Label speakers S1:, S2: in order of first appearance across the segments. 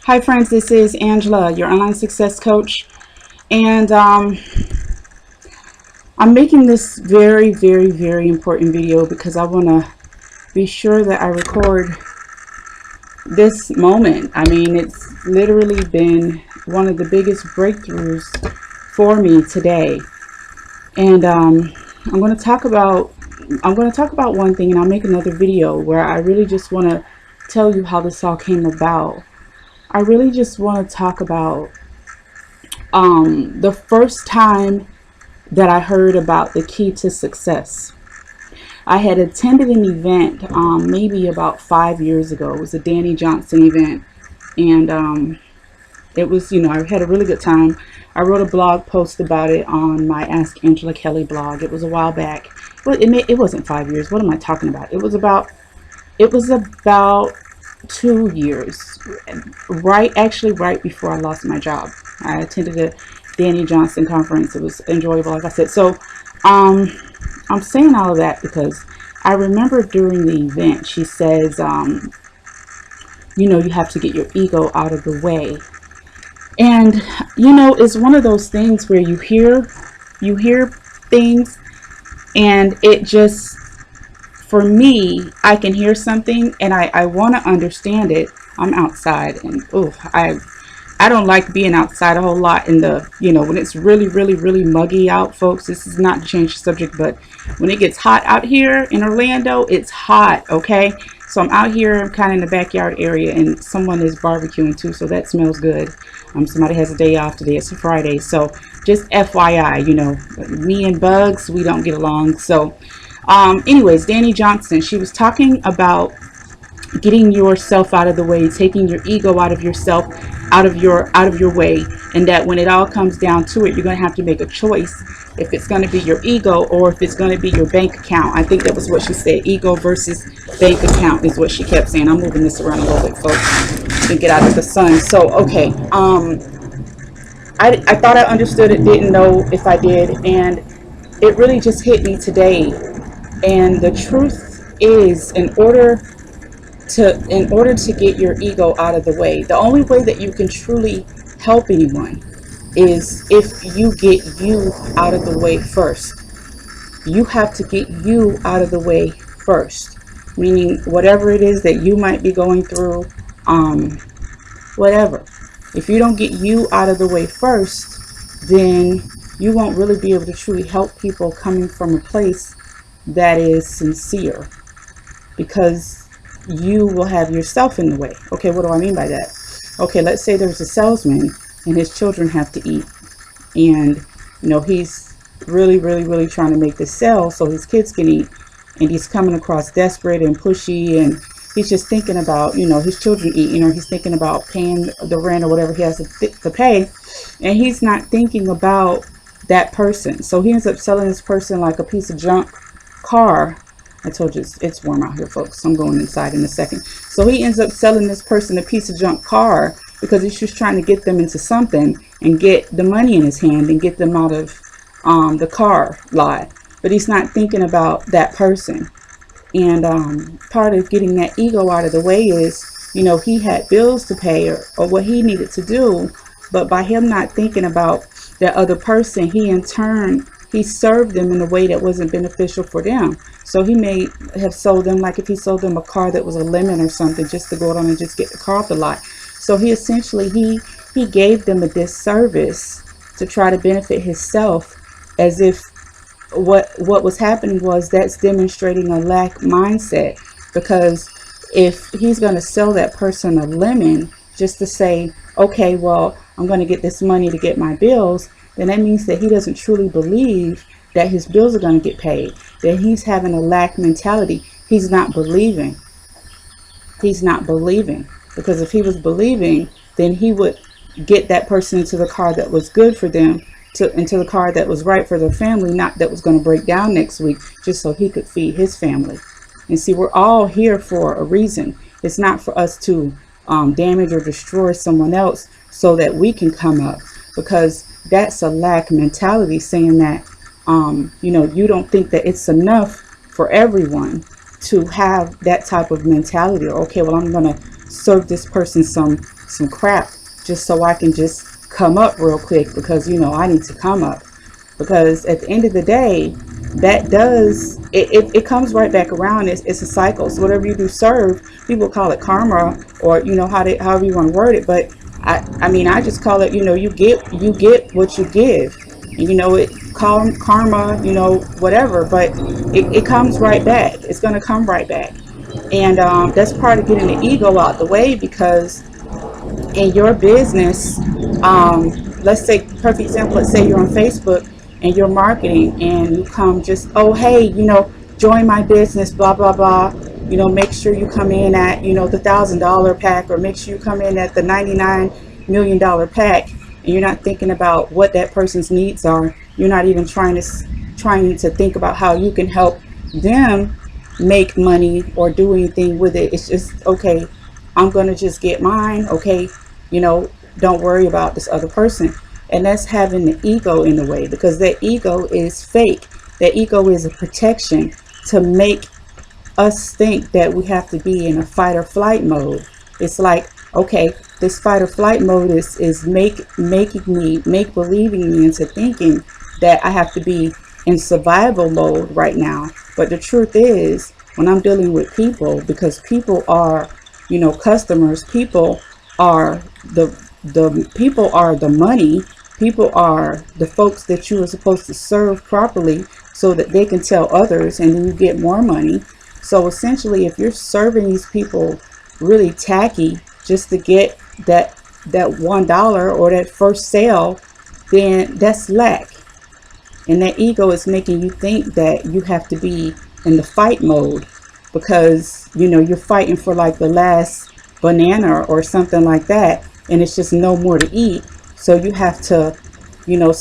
S1: Hi friends, this is Angela, your online success coach, and I'm making this very important video because I want to be sure that I record this moment. I mean, it's literally been one of the biggest breakthroughs for me today, and I'm going to talk about one thing, and I'll make another video where I really just want to tell you how this all came about. I really just want to talk about the first time that I heard about the key to success. I had attended an event maybe about 5 years ago. It was a Danny Johnson event, and it was, I had a really good time. I wrote a blog post about it on my Ask Angela Kelly blog. It was a while back. Well, it wasn't 5 years. What am I talking about? It was about 2 years, right before I lost my job. I attended a Danny Johnson conference. It was enjoyable, like I said. So I'm saying all of that because I remember during the event she says, you have to get your ego out of the way. And it's one of those things where you hear things, and it just, for me, I can hear something and I want to understand it. I'm outside, and I don't like being outside a whole lot in the, when it's really muggy out, folks. This is not to change the subject, but when it gets hot out here in Orlando, it's hot, okay? So I'm out here, I'm kind of in the backyard area, and someone is barbecuing too, so that smells good. Somebody has a day off today. It's a Friday, so just FYI, me and bugs, we don't get along. So anyways, Danny Johnson, she was talking about getting yourself out of the way, taking your ego out of yourself, out of your way, and that when it all comes down to it, you're going to have to make a choice if it's going to be your ego or if it's going to be your bank account. I think that was what she said. Ego versus bank account is what she kept saying. I'm moving this around a little bit, folks, to get out of the sun. So okay, I thought I understood it, didn't know if I did, and it really just hit me today. And the truth is, in order to get your ego out of the way, the only way that you can truly help anyone is if you get you out of the way first. You have to get you out of the way first, meaning whatever it is that you might be going through, whatever. If you don't get you out of the way first, then you won't really be able to truly help people coming from a place that is sincere, because you will have yourself in the way. Okay, what do I mean by that? Okay, let's say there's a salesman and his children have to eat, and he's really trying to make this sale so his kids can eat, and he's coming across desperate and pushy, and he's just thinking about his children eat. He's thinking about paying the rent or whatever he has to pay, and he's not thinking about that person. So he ends up selling this person like a piece of junk car. I told you it's warm out here, folks, so I'm going inside in a second. So he ends up selling this person a piece of junk car because he's just trying to get them into something and get the money in his hand and get them out of the car lot. But he's not thinking about that person. And part of getting that ego out of the way is, he had bills to pay or what he needed to do. But by him not thinking about that other person, he served them in a way that wasn't beneficial for them. So he may have sold them, like if he sold them a car that was a lemon or something, just to go on and just get the car off the lot. So he essentially, he gave them a disservice to try to benefit himself, as if what was happening was that's demonstrating a lack mindset. Because if he's going to sell that person a lemon just to say, okay, well, I'm going to get this money to get my bills, then that means that he doesn't truly believe that his bills are going to get paid, that he's having a lack mentality. He's not believing. Because if he was believing, then he would get that person into the car that was good for them, into the car that was right for their family, not that was going to break down next week, just so he could feed his family. And see, we're all here for a reason. It's not for us to damage or destroy someone else so that we can come up, because that's a lack mentality, saying that you don't think that it's enough for everyone to have that type of mentality. Or, okay, well, I'm gonna serve this person some crap just so I can just come up real quick, because you know I need to come up. Because at the end of the day, that does it comes right back around. It's a cycle. So whatever you do serve, people call it karma, or you know however you want to word it, but I mean, I just call it, you know, you get what you give. And, you know, it call karma, you know, whatever, but it comes right back. It's going to come right back. And that's part of getting the ego out the way, because in your business, let's say, perfect example, let's say you're on Facebook and you're marketing, and you come just, oh, hey, you know, join my business, blah, blah, blah. You know, make sure you come in at, you know, the $1,000 pack, or make sure you come in at the $99 million pack. And you're not thinking about what that person's needs are. You're not even trying to think about how you can help them make money or do anything with it. It's just, okay, I'm going to just get mine. Okay, you know, don't worry about this other person. And that's having the ego in the way, because that ego is fake. That ego is a protection to make us think that we have to be in a fight or flight mode. It's like, okay, this fight or flight mode is believing me into thinking that I have to be in survival mode right now. But the truth is, when I'm dealing with people, because people are, you know, customers, people are the money, people are the folks that you are supposed to serve properly so that they can tell others, and then you get more money. So essentially, if you're serving these people really tacky just to get that $1 or that first sale, then that's lack. And that ego is making you think that you have to be in the fight mode, because you know you're fighting for like the last banana or something like that, and it's just no more to eat. So you have to, you know,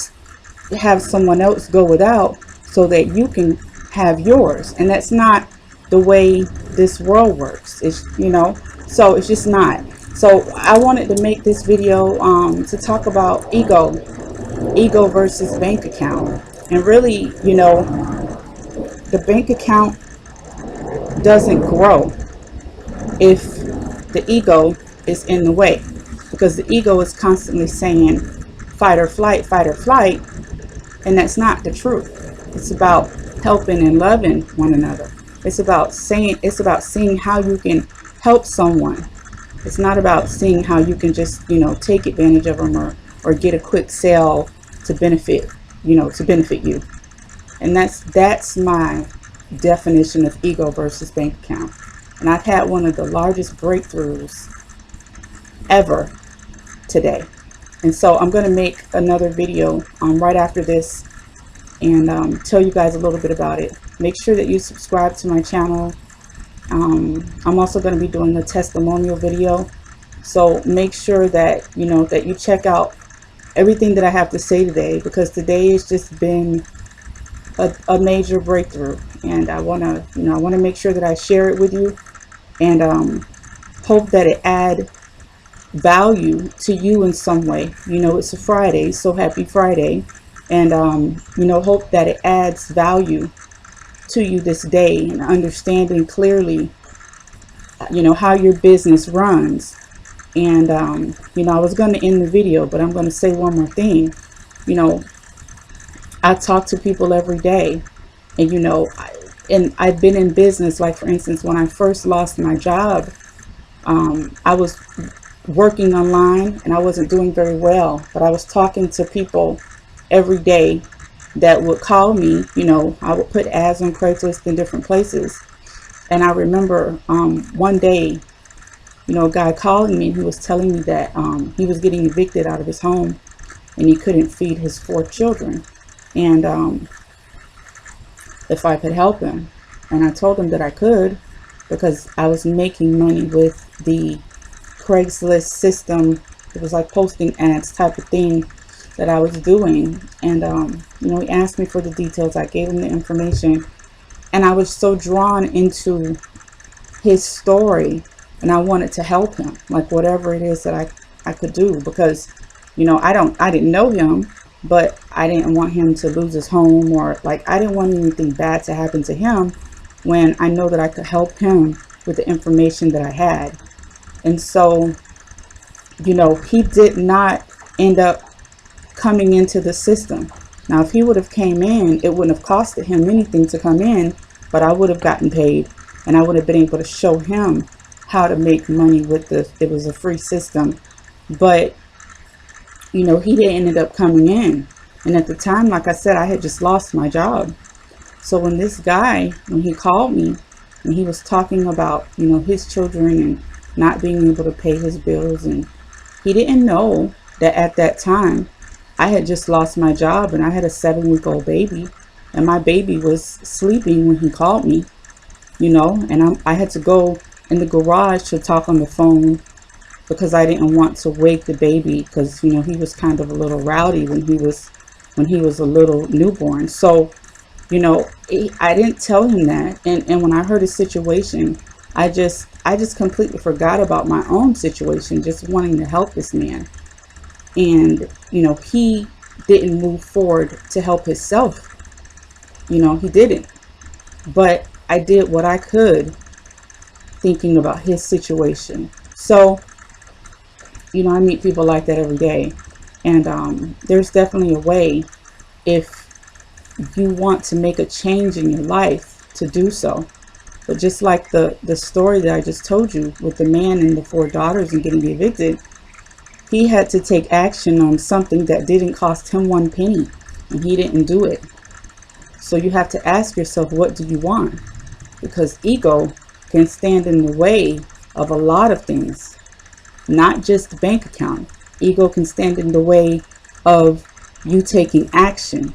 S1: have someone else go without so that you can have yours. And that's not the way this world works. It's, you know, so it's just not. So I wanted to make this video to talk about ego versus bank account. And really, you know, the bank account doesn't grow if the ego is in the way, because the ego is constantly saying fight or flight, and that's not the truth. It's about helping and loving one another. It's about seeing how you can help someone. It's not about seeing how you can just, you know, take advantage of them or get a quick sale to benefit, you know, to benefit you. And that's my definition of ego versus bank account. And I've had one of the largest breakthroughs ever today. And so I'm going to make another video right after this, and tell you guys a little bit about it. Make sure that you subscribe to my channel. I'm also going to be doing a testimonial video, so make sure that you know that you check out everything that I have to say today, because today has just been a major breakthrough, and I want to make sure that I share it with you, and hope that it add value to you in some way. You know, it's a Friday, so happy Friday. And you know, hope that it adds value to you this day, and understanding clearly, you know, how your business runs. And you know, I was going to end the video, but I'm going to say one more thing. You know, I talk to people every day, and you know, I've been in business. Like, for instance, when I first lost my job, I was working online and I wasn't doing very well, but I was talking to people every day that would call me. You know, I would put ads on Craigslist in different places, and I remember one day, you know, a guy calling me, and he was telling me that he was getting evicted out of his home and he couldn't feed his 4 children, and if I could help him. And I told him that I could, because I was making money with the Craigslist system. It was like posting ads type of thing that I was doing. And you know, he asked me for the details. I gave him the information, and I was so drawn into his story, and I wanted to help him, like whatever it is that I could do, because you know, I didn't know him, but I didn't want him to lose his home, or like I didn't want anything bad to happen to him, when I know that I could help him with the information that I had. And so, he did not end up coming into the system. Now, if he would have came in, it wouldn't have costed him anything to come in, but I would have gotten paid, and I would have been able to show him how to make money with this. It was a free system, but he didn't end up coming in. And at the time, like I said, I had just lost my job. So when this guy, when he called me and he was talking about, his children and not being able to pay his bills, and he didn't know that at that time I had just lost my job and I had a 7-week-old baby, and my baby was sleeping when he called me, and I had to go in the garage to talk on the phone because I didn't want to wake the baby, because he was kind of a little rowdy when he was a little newborn. So I didn't tell him that, and when I heard his situation, I just completely forgot about my own situation, just wanting to help this man. And he didn't move forward to help himself. He didn't. But I did what I could, thinking about his situation. So I meet people like that every day, and there's definitely a way, if you want to make a change in your life, to do so. But just like the story that I just told you with the man and the 4 daughters and getting evicted, he had to take action on something that didn't cost him 1 penny, and he didn't do it. So you have to ask yourself, what do you want? Because ego can stand in the way of a lot of things, not just the bank account. Ego can stand in the way of you taking action.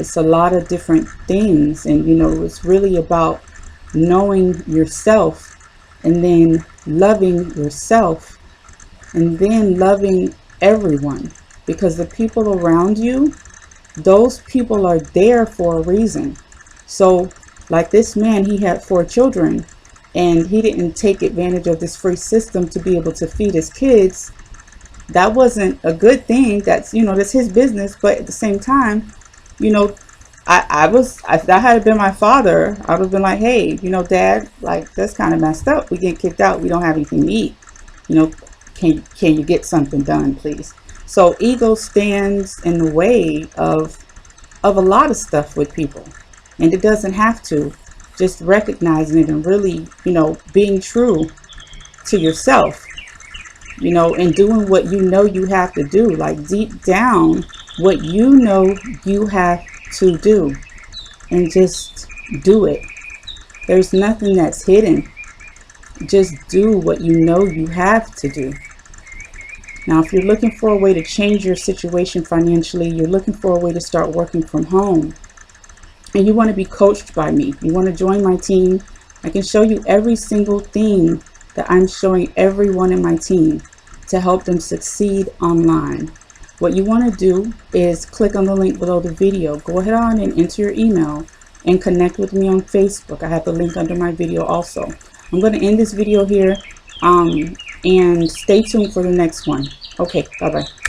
S1: It's a lot of different things, and it's really about knowing yourself, and then loving yourself, and then loving everyone, because the people around you, those people are there for a reason. So like this man, he had 4 children, and he didn't take advantage of this free system to be able to feed his kids. That wasn't a good thing. That's that's his business. But at the same time, if that had been my father, I would have been like, hey, Dad, like, that's kind of messed up. We get kicked out. We don't have anything to eat. Can you get something done, please? So ego stands in the way of a lot of stuff with people, and it doesn't have to. Just recognizing it and really, being true to yourself, and doing what you have to do, like deep down, what you have to do, and just do it. There's nothing that's hidden. Just do what you have to do. Now, if you're looking for a way to change your situation financially, you're looking for a way to start working from home, and you want to be coached by me, you want to join my team, I can show you every single thing that I'm showing everyone in my team to help them succeed online. What you want to do is click on the link below the video. Go ahead on and enter your email and connect with me on Facebook. I have the link under my video also. I'm going to end this video here, and stay tuned for the next one. Okay, bye-bye.